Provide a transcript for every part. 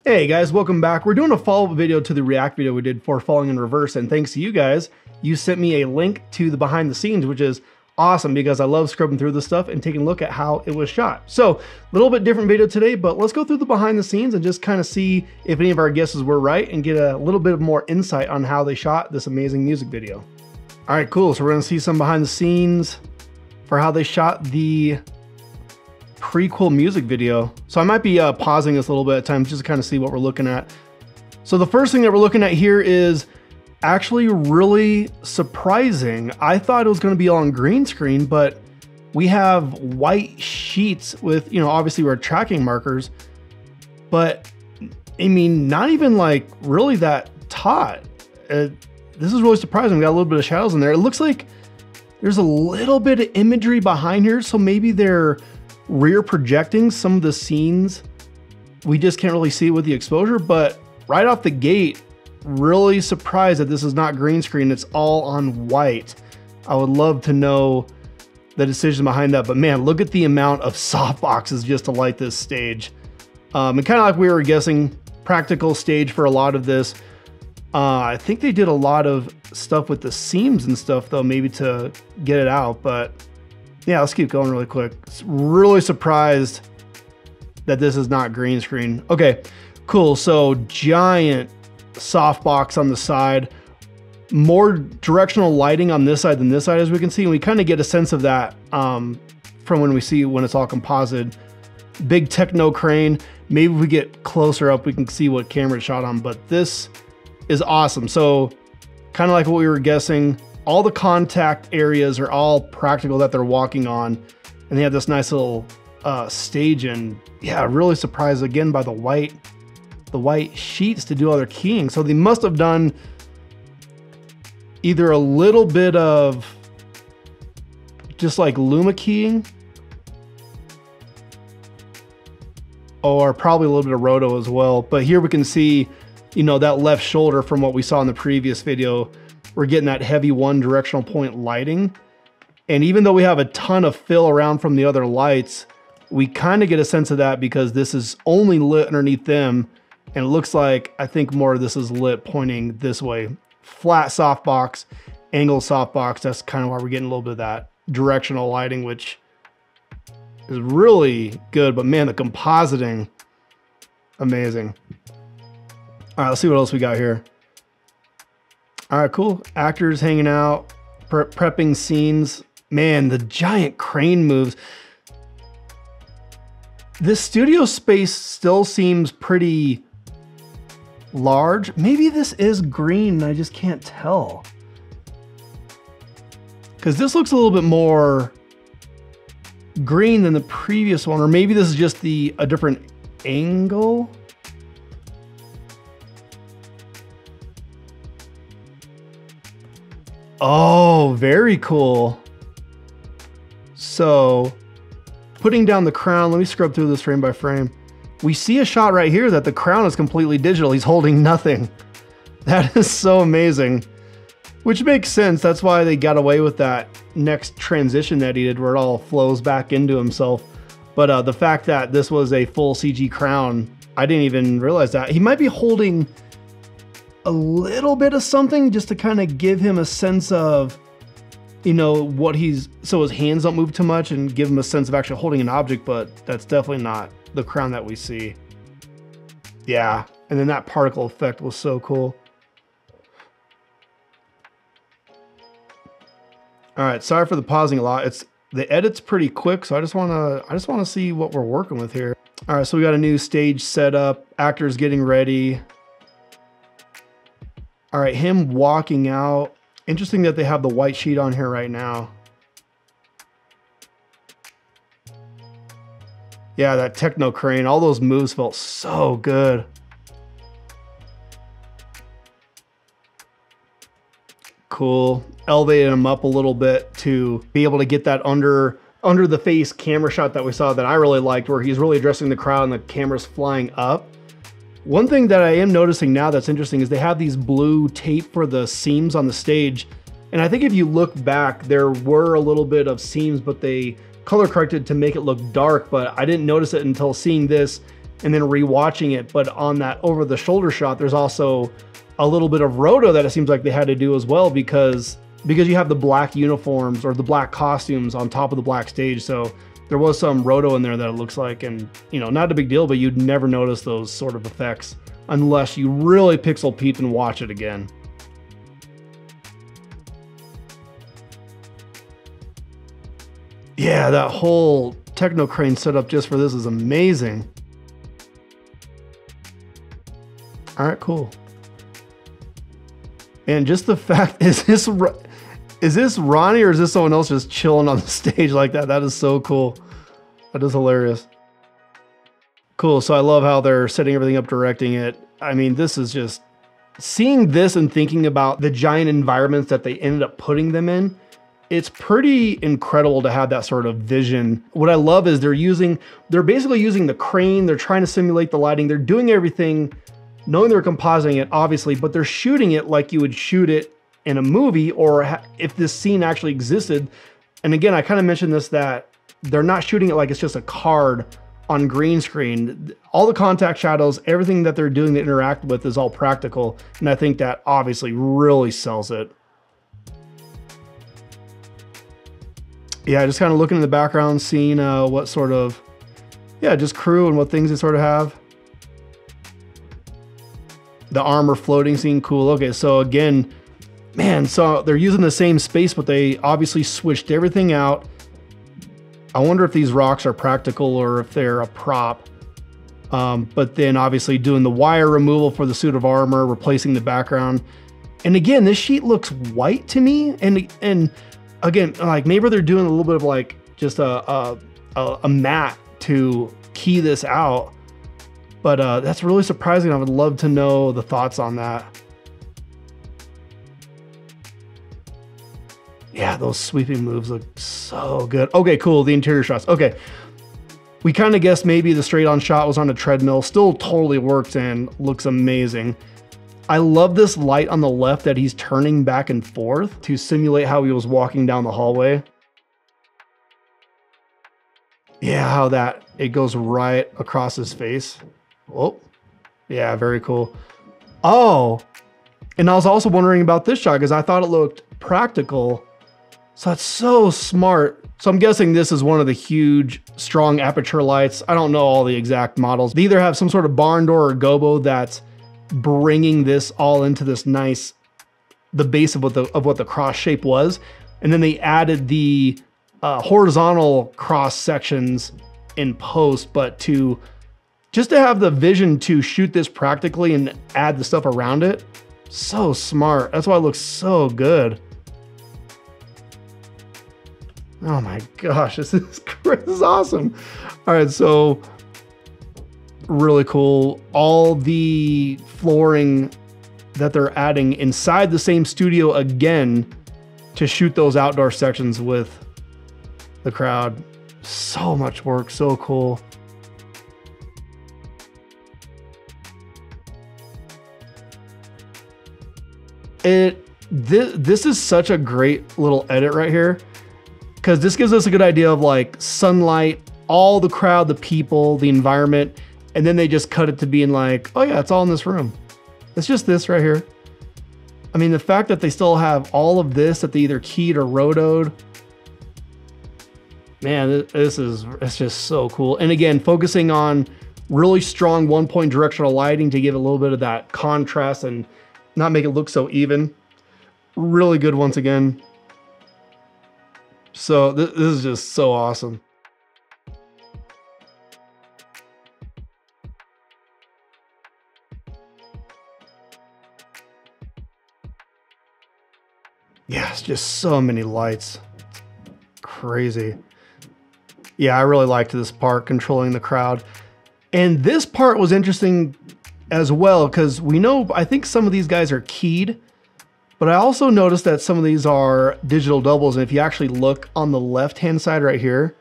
Hey guys, welcome back. We're doing a follow-up video to the React video we did for Falling in Reverse, and thanks to you guys, you sent me a link to the behind the scenes, which is awesome because I love scrubbing through this stuff and taking a look at how it was shot. So, a little bit different video today, but let's go through the behind the scenes and just kind of see if any of our guesses were right and get a little bit more insight on how they shot this amazing music video. All right, cool. So we're gonna see some behind the scenes for how they shot the Prequel music video. So I might be pausing this a little bit at times just to kind of see what we're looking at. So the first thing that we're looking at here is actually really surprising. I thought it was going to be on green screen, but we have white sheets with, you know, obviously we're tracking markers, but I mean, not even like really that taut. This is really surprising. We got a little bit of shadows in there. It looks like there's a little bit of imagery behind here. So maybe they're rear projecting some of the scenes. We just can't really see it with the exposure, but right off the gate, really surprised that this is not green screen. It's all on white. I would love to know the decision behind that, but man, look at the amount of softboxes just to light this stage. And kind of like we were guessing, practical stage for a lot of this. I think they did a lot of stuff with the seams and stuff though, maybe to get it out, but yeah, let's keep going really quick. Really surprised that this is not green screen. Okay, cool. So giant softbox on the side, more directional lighting on this side than this side, as we can see. And we kind of get a sense of that from when we see when it's all composited. Big techno crane. Maybe if we get closer up, we can see what camera it's shot on, but this is awesome. So kind of like what we were guessing, all the contact areas are all practical that they're walking on, and they have this nice little stage. And yeah, really surprised again by the white sheets to do all their keying. So they must have done either a little bit of just like Luma keying, or probably a little bit of roto as well. But here we can see, you know, that left shoulder from what we saw in the previous video. We're getting that heavy one directional point lighting. And even though we have a ton of fill around from the other lights, we kind of get a sense of that because this is only lit underneath them. And it looks like, I think more of this is lit pointing this way. Flat softbox, angled softbox. That's kind of why we're getting a little bit of that directional lighting, which is really good. But man, the compositing, amazing. All right, let's see what else we got here. All right, cool. Actors hanging out, prepping scenes. Man, the giant crane moves. This studio space still seems pretty large. Maybe this is green, I just can't tell. Because this looks a little bit more green than the previous one, or maybe this is just a different angle. Oh, very cool. So putting down the crown, let me scrub through this frame by frame. We see a shot right here that the crown is completely digital. He's holding nothing. That is so amazing, which makes sense. That's why they got away with that next transition that he did where it all flows back into himself. But the fact that this was a full CG crown, I didn't even realize that. He might be holding a little bit of something just to kind of give him a sense of, you know, what so his hands don't move too much and give him a sense of actually holding an object, but that's definitely not the crown that we see. Yeah, and then that particle effect was so cool. All right, sorry for the pausing a lot. The edit's pretty quick, so I just want to see what we're working with here. All right, so we got a new stage set up, actors getting ready. All right, him walking out. Interesting that they have the white sheet on here right now. Yeah, that techno crane, all those moves felt so good. Cool. Elevated him up a little bit to be able to get that under the face camera shot that we saw that I really liked, where he's really addressing the crowd and the camera's flying up. One thing that I am noticing now that's interesting is they have these blue tape for the seams on the stage. And I think if you look back, there were a little bit of seams, but they color corrected to make it look dark, but I didn't notice it until seeing this and then rewatching it. But on that over the shoulder shot, there's also a little bit of roto that it seems like they had to do as well, because you have the black uniforms or the black costumes on top of the black stage. So there was some roto in there that it looks like, and you know, not a big deal, but you'd never notice those sort of effects unless you really pixel peep and watch it again. Yeah, that whole techno crane setup just for this is amazing. All right, cool. And just the fact, is this Ronnie or is this someone else just chilling on the stage like that? That is so cool. That is hilarious. Cool, so I love how they're setting everything up, directing it. I mean, this is just, seeing this and thinking about the giant environments that they ended up putting them in, it's pretty incredible to have that sort of vision. What I love is they're basically using the crane, they're trying to simulate the lighting, they're doing everything, knowing they're compositing it, obviously, but they're shooting it like you would shoot it in a movie, or if this scene actually existed. And again, I kind of mentioned this, that they're not shooting it like it's just a card on green screen. All the contact shadows, everything that they're doing to interact with is all practical. And I think that obviously really sells it. Yeah, just kind of looking in the background, seeing what sort of, yeah, just crew and what things they sort of have. The armor floating scene, cool. Okay, so again, man, so they're using the same space, but they obviously switched everything out. I wonder if these rocks are practical or if they're a prop. But then obviously doing the wire removal for the suit of armor, replacing the background. And again, this sheet looks white to me. And again, like maybe they're doing a little bit of like just a matte to key this out. But that's really surprising. I would love to know the thoughts on that. Yeah, those sweeping moves look so good. Okay, cool, the interior shots. Okay, we kind of guessed maybe the straight on shot was on a treadmill. Still totally works and looks amazing. I love this light on the left that he's turning back and forth to simulate how he was walking down the hallway. Yeah, how it goes right across his face. Oh, yeah, very cool. Oh, and I was also wondering about this shot because I thought it looked practical. So that's so smart. So I'm guessing this is one of the huge, strong aperture lights. I don't know all the exact models. They either have some sort of barn door or gobo that's bringing this all into this nice, the base of what the cross shape was. And then they added the horizontal cross sections in post, but just to have the vision to shoot this practically and add the stuff around it. So smart. That's why it looks so good. Oh my gosh, this is awesome. All right, so really cool. All the flooring that they're adding inside the same studio again to shoot those outdoor sections with the crowd. So much work, so cool. This is such a great little edit right here, because this gives us a good idea of like sunlight, all the crowd, the people, the environment, and then they just cut it to being like, oh yeah, it's all in this room. It's just this right here. I mean, the fact that they still have all of this that they either keyed or rotoed, man, it's just so cool. And again, focusing on really strong 1-point directional lighting to give a little bit of that contrast and not make it look so even. Really good once again. So this is just so awesome. Yeah, it's just so many lights. Crazy. Yeah, I really liked this part, controlling the crowd. And this part was interesting as well, because we know, I think some of these guys are keyed, but I also noticed that some of these are digital doubles. And if you actually look on the left-hand side right here,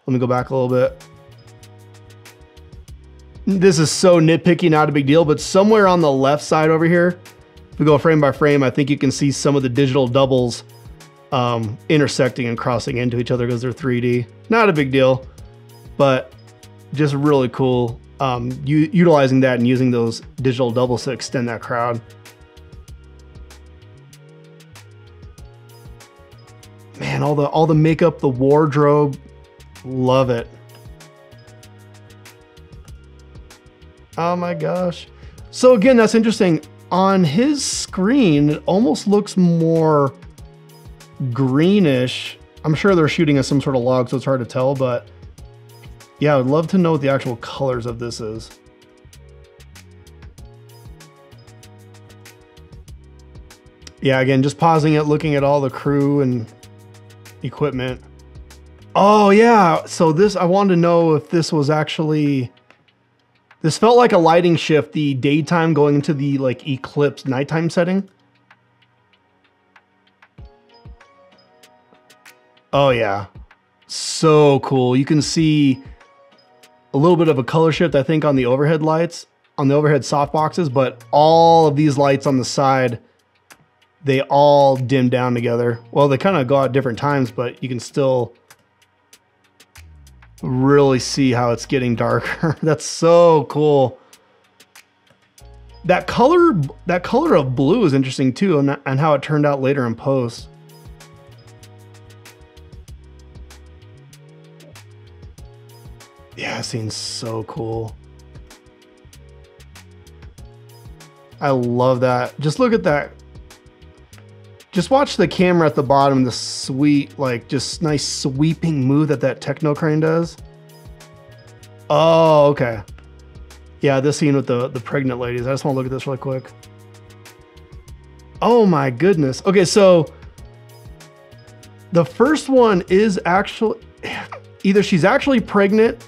let me go back a little bit. This is so nitpicky, not a big deal, but somewhere on the left side over here, if we go frame by frame, I think you can see some of the digital doubles intersecting and crossing into each other because they're 3D. Not a big deal, but just really cool. utilizing that and using those digital doubles to extend that crowd. Man, all the makeup, the wardrobe, love it. Oh my gosh. So again, that's interesting. On his screen, it almost looks more greenish. I'm sure they're shooting as some sort of log, so it's hard to tell, but yeah, I would love to know what the actual colors of this is. Yeah, again, just pausing it, looking at all the crew and equipment. Oh yeah, so this, I wanted to know if this was actually, this felt like a lighting shift, the daytime going into the like eclipse nighttime setting. Oh yeah, so cool. You can see a little bit of a color shift, I think, on the overhead lights, on the overhead softboxes, but all of these lights on the side, they all dim down together. Well, they kind of go out different times, but you can still really see how it's getting darker. That's so cool. That color of blue is interesting too, and how it turned out later in post. Yeah, it seems so cool. I love that. Just look at that. Just watch the camera at the bottom, the sweet, like just nice sweeping move that techno crane does. Oh, okay. Yeah, this scene with the pregnant ladies. I just want to look at this really quick. Oh my goodness. Okay, so the first one is actually, either she's actually pregnant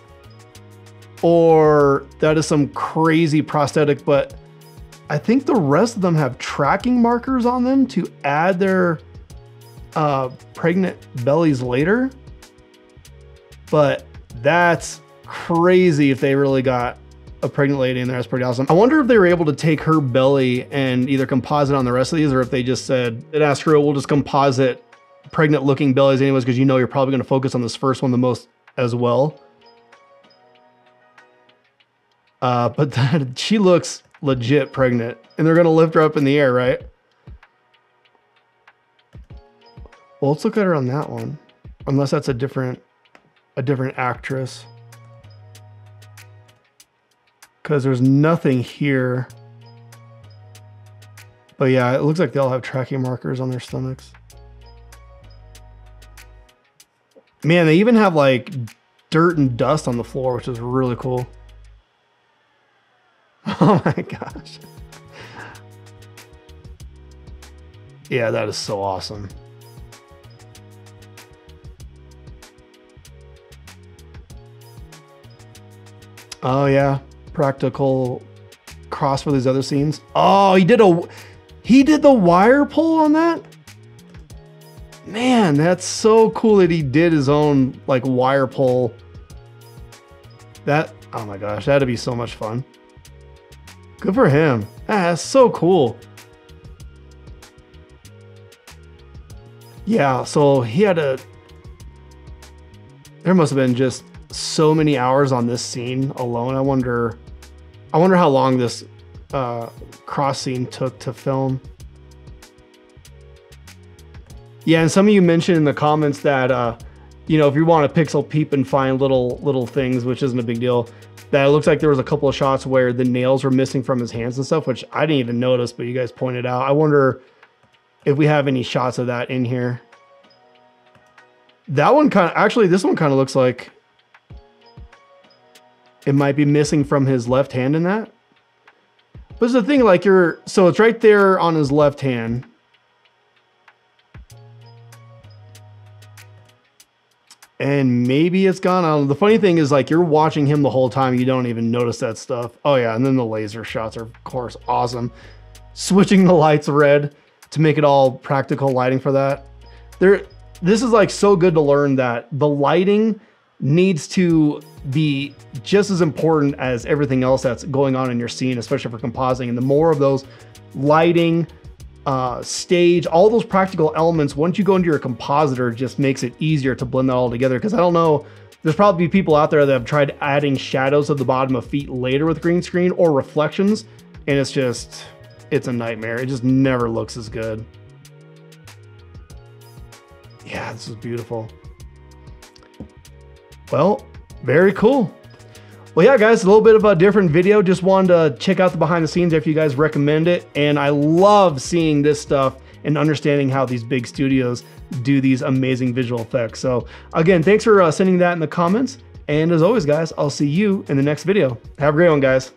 or that is some crazy prosthetic, but I think the rest of them have tracking markers on them to add their pregnant bellies later. But that's crazy if they really got a pregnant lady in there. That's pretty awesome. I wonder if they were able to take her belly and either composite on the rest of these, or if they just said, it asked her, we'll just composite pregnant looking bellies anyways, because you know you're probably going to focus on this first one the most as well. But she looks legit pregnant, and they're gonna lift her up in the air, right? Well, let's look at her on that one, unless that's a different actress, because there's nothing here. But yeah, it looks like they all have tracking markers on their stomachs. Man, they even have like dirt and dust on the floor, which is really cool. Oh my gosh. Yeah, that is so awesome. Oh yeah, practical cross for these other scenes. Oh, he did the wire pull on that? Man, that's so cool that he did his own like wire pull. That, oh my gosh, that'd be so much fun. Good for him. That's so cool. Yeah, so he had there must have been just so many hours on this scene alone. I wonder how long this cross scene took to film. Yeah, and some of you mentioned in the comments that you know, if you want to pixel peep and find little things, which isn't a big deal, that it looks like there was a couple of shots where the nails were missing from his hands and stuff, which I didn't even notice, but you guys pointed out. I wonder if we have any shots of that in here. That one actually, this one kind of looks like it might be missing from his left hand in that. But it's the thing, like so it's right there on his left hand. And maybe it's gone on. The funny thing is, like, you're watching him the whole time. You don't even notice that stuff. Oh yeah, and then the laser shots are, of course, awesome. Switching the lights red to make it all practical lighting for that. This is like so good to learn that the lighting needs to be just as important as everything else that's going on in your scene, especially for compositing. And the more of those lighting, stage, all those practical elements, once you go into your compositor, it just makes it easier to blend that all together. Because I don't know There's probably people out there that have tried adding shadows of the bottom of feet later with green screen or reflections, and it's a nightmare. It just never looks as good. Yeah, this is beautiful. Well, very cool. Well, yeah, guys, a little bit of a different video. Just wanted to check out the behind the scenes if you guys recommend it. And I love seeing this stuff and understanding how these big studios do these amazing visual effects. So again, thanks for sending that in the comments. And as always, guys, I'll see you in the next video. Have a great one, guys.